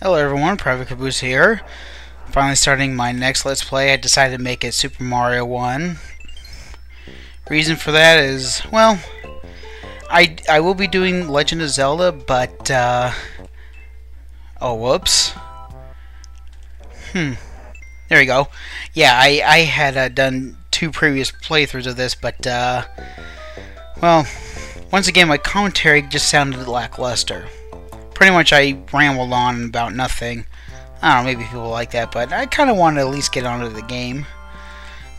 Hello everyone, Private Caboose here. Finally starting my next Let's Play. I decided to make it Super Mario 1. Reason for that is, well, I will be doing Legend of Zelda, but, oh, whoops. There we go. Yeah, I had done 2 previous playthroughs of this, but, well, once again, my commentary just sounded lackluster. Pretty much I rambled on about nothing. I don't know, maybe people like that, but I kind of wanted to at least get onto the game.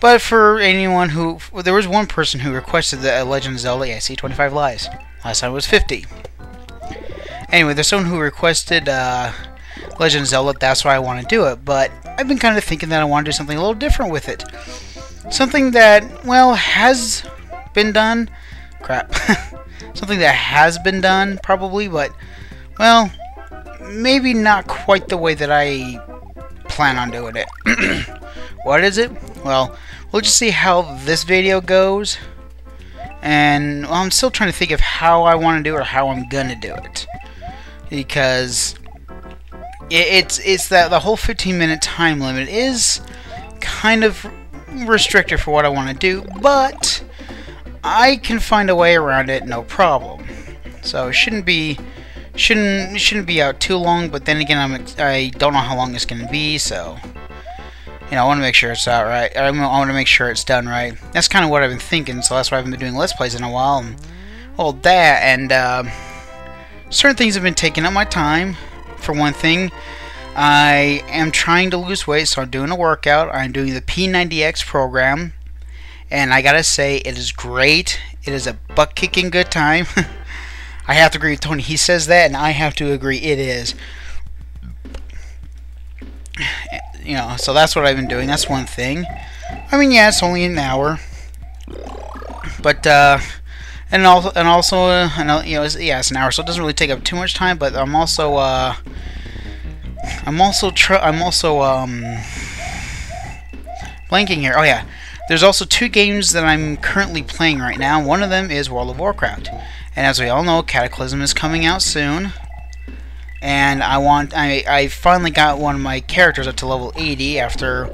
But for anyone who... there was one person who requested the Legend of Zelda. Yeah, I see 25 lies. Last time it was 50. Anyway, there's someone who requested Legend of Zelda. That's why I want to do it. But I've been kind of thinking that I want to do something a little different with it. Something that, well, has been done. Crap. Something that has been done, probably, but... well, maybe not quite the way that I plan on doing it. What is it? Well, we'll just see how this video goes. And well, I'm still trying to think of how I want to do it or how I'm going to do it. Because it's that the whole 15-minute time limit is kind of restricted for what I want to do. But I can find a way around it, no problem. So it shouldn't be out too long, but then again, I don't know how long it's going to be, so you know, I want to make sure it's out right. I want to make sure it's done right. That's kind of what I've been thinking, so that's why I haven't been doing Let's Plays in a while. And all that, and certain things have been taking up my time. For one thing, I am trying to lose weight, so I'm doing a workout. I'm doing the P90X program, and I gotta say, it is great. It is a butt-kicking good time. I have to agree with Tony. He says that, and I have to agree it is. You know, so that's what I've been doing. That's one thing. I mean, yeah, it's only an hour. But, and also, you know, yeah, it's an hour, so it doesn't really take up too much time, but I'm also blanking here. Oh, yeah. There's also 2 games that I'm currently playing right now. One of them is World of Warcraft. And as we all know, Cataclysm is coming out soon. And I finally got one of my characters up to level 80 after,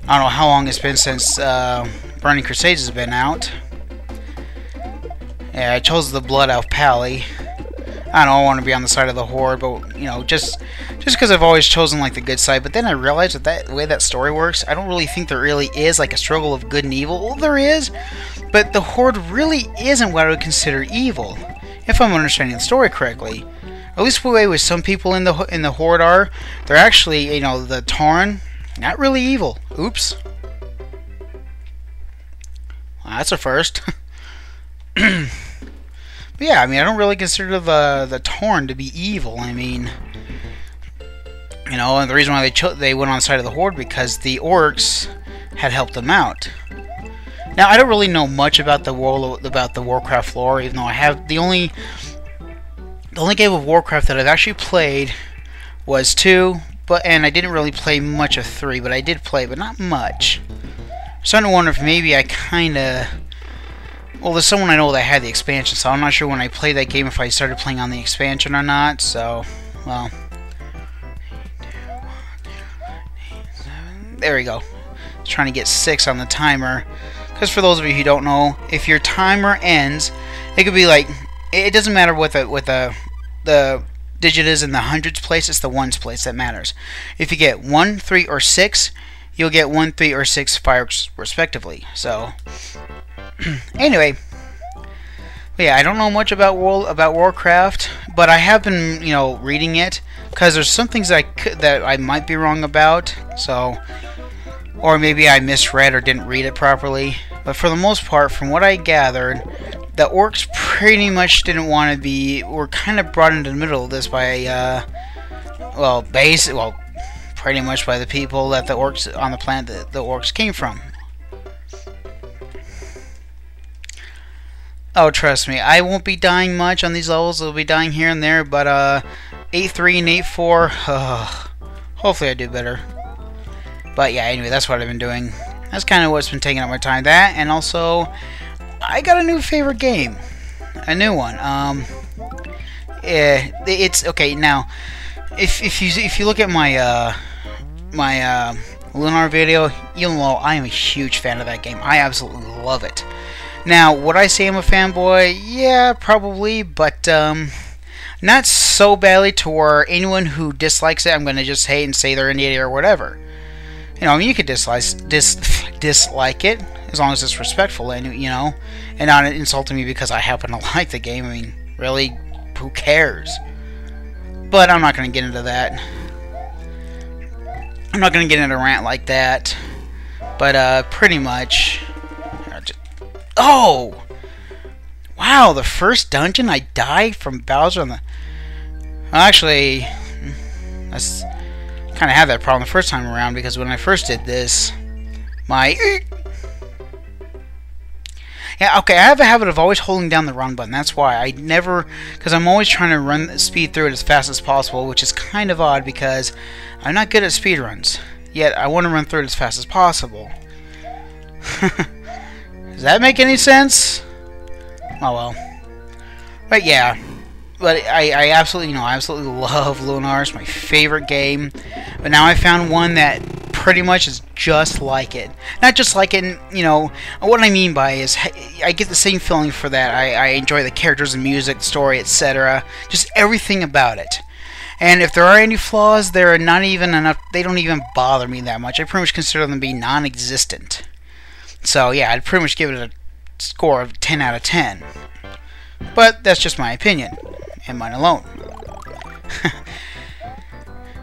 I don't know how long it's been since Burning Crusades has been out. Yeah, I chose the Blood Elf Pally. I don't know, I want to be on the side of the Horde, but, you know, just because I've always chosen, like, the good side. But then I realized that the way that story works, I don't really think there really is, like, a struggle of good and evil. Well, there is, but the Horde really isn't what I would consider evil, if I'm understanding the story correctly. At least the way with some people in the Horde are. They're actually, you know, the Tauren, not really evil. Oops. Well, that's a first. But yeah, I mean, I don't really consider the Tauren to be evil. I mean, you know, and the reason why they went on the side of the Horde because the orcs had helped them out. Now, I don't really know much about the Warcraft lore, even though I have the only game of Warcraft that I've actually played was 2, and I didn't really play much of 3, but I did play, but not much. I'm starting to wonder if maybe I kind of... well, there's someone I know that had the expansion, so I'm not sure when I played that game if I started playing on the expansion or not, so, well... there we go. Trying to get 6 on the timer. Because for those of you who don't know, if your timer ends, it could be like... it doesn't matter what the digit is in the hundreds place, it's the ones place that matters. If you get 1, 3, or 6, you'll get 1, 3, or 6 fireworks respectively. So... anyway, yeah, I don't know much about Warcraft, but I have been, you know, reading it because there's some things that I might be wrong about. So, or maybe I misread or didn't read it properly. But for the most part, from what I gathered, the orcs pretty much didn't want to be. Were kind of brought into the middle of this by, well, pretty much by the people that the orcs on the planet that the orcs came from. Oh, trust me, I won't be dying much on these levels. I'll be dying here and there, but 8-3 and 8-4, hopefully I do better. But yeah, anyway, that's what I've been doing. That's kind of what's been taking up my time. That, and also, I got a new favorite game. A new one. It's okay now. if you look at my Lunar video, you'll know I am a huge fan of that game. I absolutely love it. Now, would I say I'm a fanboy? Yeah, probably, but not so badly to where anyone who dislikes it, I'm going to just hate and say they're an idiot or whatever. You know, I mean, you could dislike it as long as it's respectful and and not insulting me because I happen to like the game. I mean, really, who cares? But I'm not going to get into that. I'm not going to get into a rant like that. But pretty much. Oh! Wow, the first dungeon I died from Bowser on the... Well, actually, that's kind of had that problem the first time around, because when I first did this, yeah, okay, I have a habit of always holding down the run button. That's why I never... Because I'm always trying to speed through it as fast as possible, which is kind of odd because I'm not good at speed runs. Yet, I want to run through it as fast as possible. Does that make any sense? Oh well. But yeah. But I absolutely, I absolutely love Lunar. It's my favorite game. But now I found one that pretty much is just like it. Not just like it, what I mean by is I get the same feeling for that. I enjoy the characters and music, the story, etc. Just everything about it. And if there are any flaws, they're not even enough. They don't even bother me that much. I pretty much consider them to be non-existent. So yeah, I'd pretty much give it a score of 10 out of 10. But that's just my opinion, and mine alone.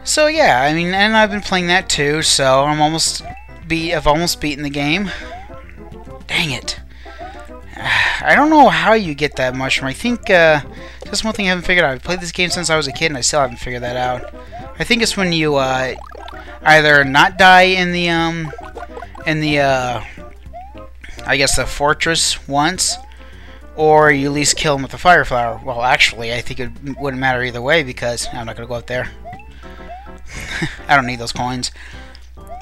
So yeah, I mean, and I've been playing that too, so I've almost beaten the game. Dang it. I don't know how you get that mushroom. I think that's one thing I haven't figured out. I've played this game since I was a kid, and I still haven't figured that out. I think it's when you either not die in the I guess the fortress once, or you at least kill him with the fire flower. Well, actually, I think it wouldn't matter either way because I'm not gonna go up there. I don't need those coins.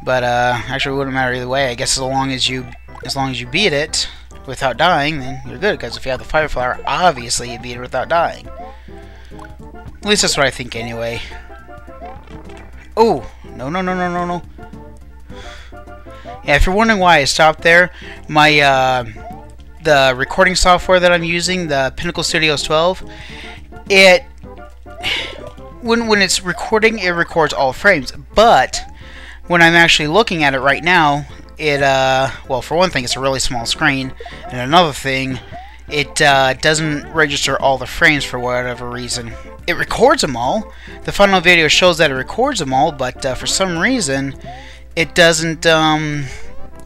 But actually, it wouldn't matter either way. I guess as long as you beat it without dying, then you're good. Because if you have the fire flower, obviously you beat it without dying. At least that's what I think, anyway. Oh no. Yeah, if you're wondering why I stopped there, my the recording software that I'm using, the Pinnacle Studios 12, when it's recording, it records all frames. But when I'm actually looking at it right now, well, for one thing, it's a really small screen, and another thing, it doesn't register all the frames for whatever reason. It records them all. The final video shows that it records them all, but for some reason, it doesn't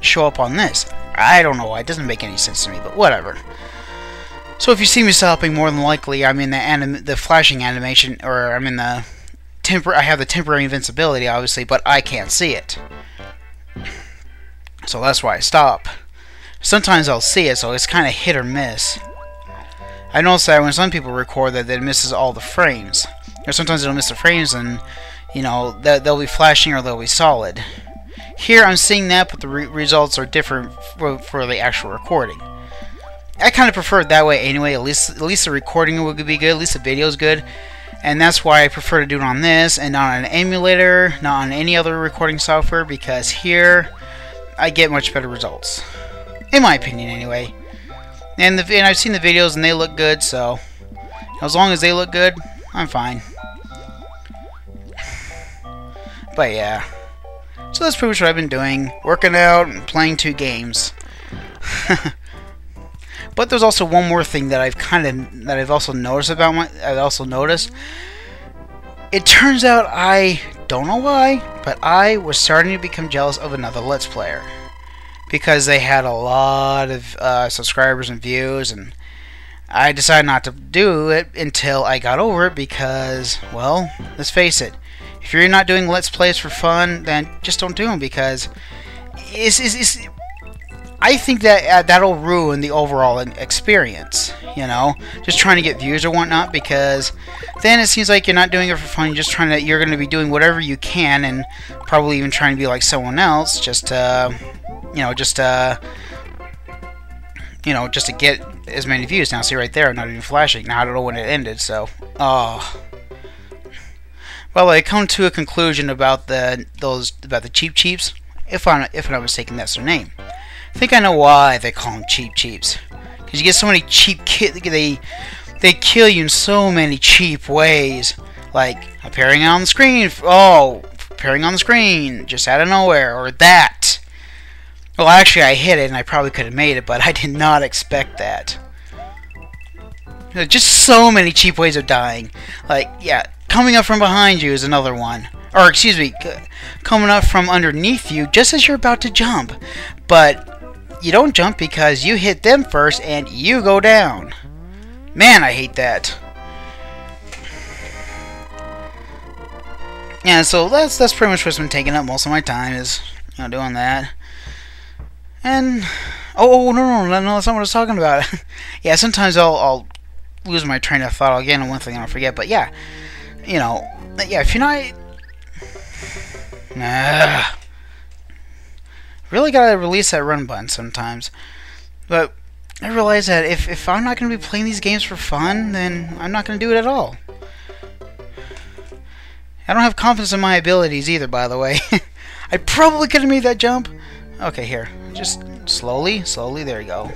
show up on this. I don't know why. It doesn't make any sense to me, but whatever. So if you see me stopping, more than likely I'm in the flashing animation, or I'm in the I have the temporary invincibility, obviously, but I can't see it. So that's why I stop. Sometimes I'll see it, so it's kind of hit or miss. I notice that when some people record that it misses all the frames. Or sometimes it'll miss the frames and, they'll be flashing or they'll be solid. Here I'm seeing that, but the results are different for the actual recording. I kind of prefer it that way anyway. At least the recording would be good. At least the video is good. And that's why I prefer to do it on this and not on an emulator, not on any other recording software, because here I get much better results. In my opinion, anyway. And I've seen the videos and they look good, so as long as they look good, I'm fine. But yeah. So that's pretty much what I've been doing. Working out and playing 2 games. But there's also one more thing that I've also noticed It turns out, I don't know why, but I was starting to become jealous of another Let's Player. Because they had a lot of subscribers and views, and I decided not to do it until I got over it because, well, let's face it, if you're not doing Let's Plays for fun, then just don't do them, because I think that that'll ruin the overall experience, just trying to get views or whatnot, because then it seems like you're not doing it for fun. You're going to be doing whatever you can, and probably even trying to be like someone else, just to get as many views. Now, see right there, I'm not even flashing. Now, I don't know when it ended, so, but Well, I come to a conclusion about the cheap cheeps. If I'm not mistaken, that's their name. I think I know why they call them cheap cheeps. Because you get so many cheap they kill you in so many cheap ways, like appearing on the screen. Oh, appearing on the screen just out of nowhere, or that. Well, actually, I hit it and I probably could have made it, but I did not expect that. Just so many cheap ways of dying. Like, yeah, coming up from behind you is another one. Or, excuse me, coming up from underneath you just as you're about to jump. But you don't jump because you hit them first and you go down. Man, I hate that. Yeah, so that's pretty much what's been taking up most of my time, is, you know, doing that. And no, that's not what I was talking about. Yeah, sometimes I'll lose my train of thought again, and one thing I'll forget. But yeah, you know, yeah, if you're not, really gotta release that run button sometimes. But I realize that if I'm not gonna be playing these games for fun, then I'm not gonna do it at all. I don't have confidence in my abilities either, by the way. I probably could have made that jump. Okay, here. Just slowly, there you go.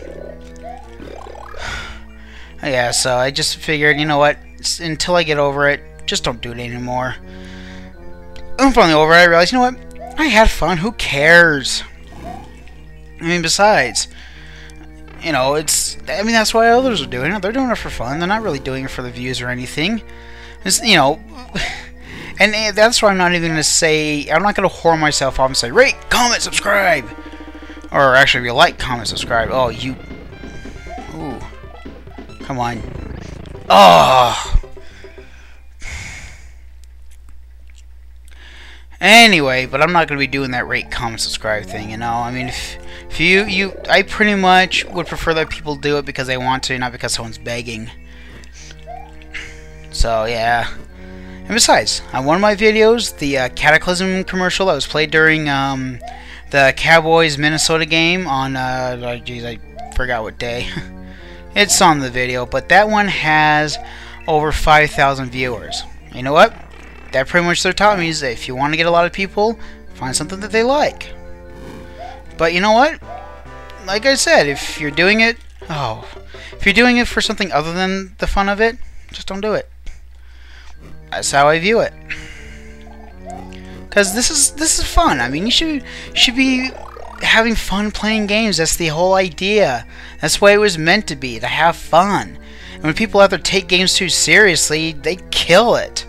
Yeah, so I just figured, you know what, until I get over it, just don't do it anymore. I'm finally over it. I realized, you know what, I had fun. Who cares? I mean, besides, you know, that's why others are doing it. They're doing it for fun. They're not really doing it for the views or anything. It's, you know, and that's why I'm not even going to say, I'm not going to whore myself off and say, rate, comment, subscribe. Or actually, if you like, comment, subscribe. Oh, you... Ooh. Come on. Oh! Anyway, but I'm not going to be doing that rate, comment, subscribe thing, you know? I mean, if I pretty much would prefer that people do it because they want to, not because someone's begging. So, yeah. And besides, on one of my videos, the Cataclysm commercial that was played during the Cowboys Minnesota game on, geez, I forgot what day. It's on the video, but that one has over 5,000 viewers. You know what? That pretty much taught me is that if you want to get a lot of people, find something that they like. But you know what? Like I said, if you're doing it, if you're doing it for something other than the fun of it, just don't do it. That's how I view it. Because this is fun. I mean, you should be having fun playing games. That's the whole idea. That's the way it was meant to be, to have fun. And when people have to take games too seriously, they kill it.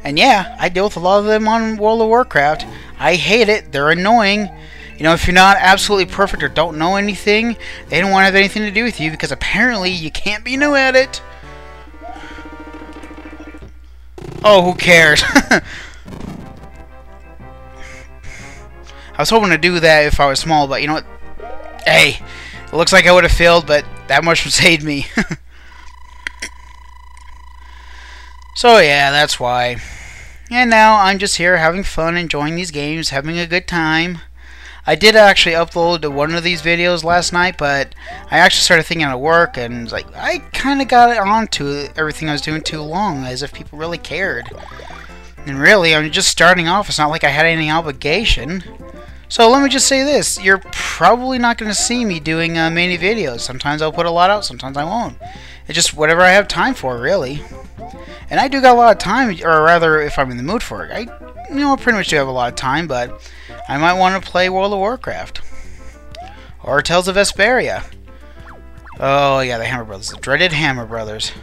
And yeah, I deal with a lot of them on World of Warcraft. I hate it. They're annoying. You know, if you're not absolutely perfect or don't know anything, they don't want to have anything to do with you because apparently you can't be new at it. Oh, who cares? I was hoping to do that if I was small, but you know what? Hey, it looks like I would have failed, but that much would save me. So yeah, that's why. And now I'm just here having fun, enjoying these games, having a good time. I did actually upload one of these videos last night, but I actually started thinking at work, and like I kind of got onto everything I was doing too long, as if people really cared. And really, I'm just starting off. It's not like I had any obligation. So let me just say this: you're probably not going to see me doing many videos. Sometimes I'll put a lot out, sometimes I won't. It's just whatever I have time for, really. And I do got a lot of time, or rather, if I'm in the mood for it. I pretty much do have a lot of time, but I might want to play World of Warcraft. Or Tales of Vesperia. Oh yeah, the Hammer Brothers. The dreaded Hammer Brothers.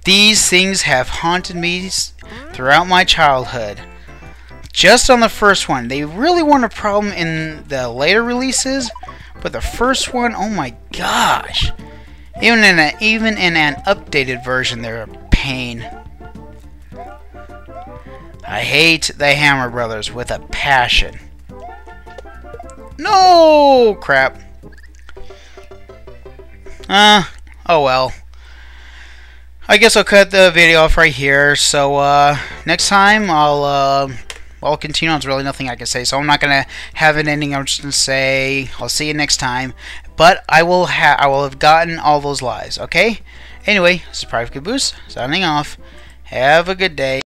These things have haunted me throughout my childhood. Just on the first one. They really weren't a problem in the later releases, but the first one, oh my gosh. Even in an updated version, they're a pain. I hate the Hammer Brothers with a passion. No! Crap. Oh well. I guess I'll cut the video off right here. So, next time I'll continue on. There's really nothing I can say, so I'm not gonna have an ending. I'm just gonna say I'll see you next time. But I will have gotten all those lives. Okay. Anyway, this is Private Caboose signing off. Have a good day.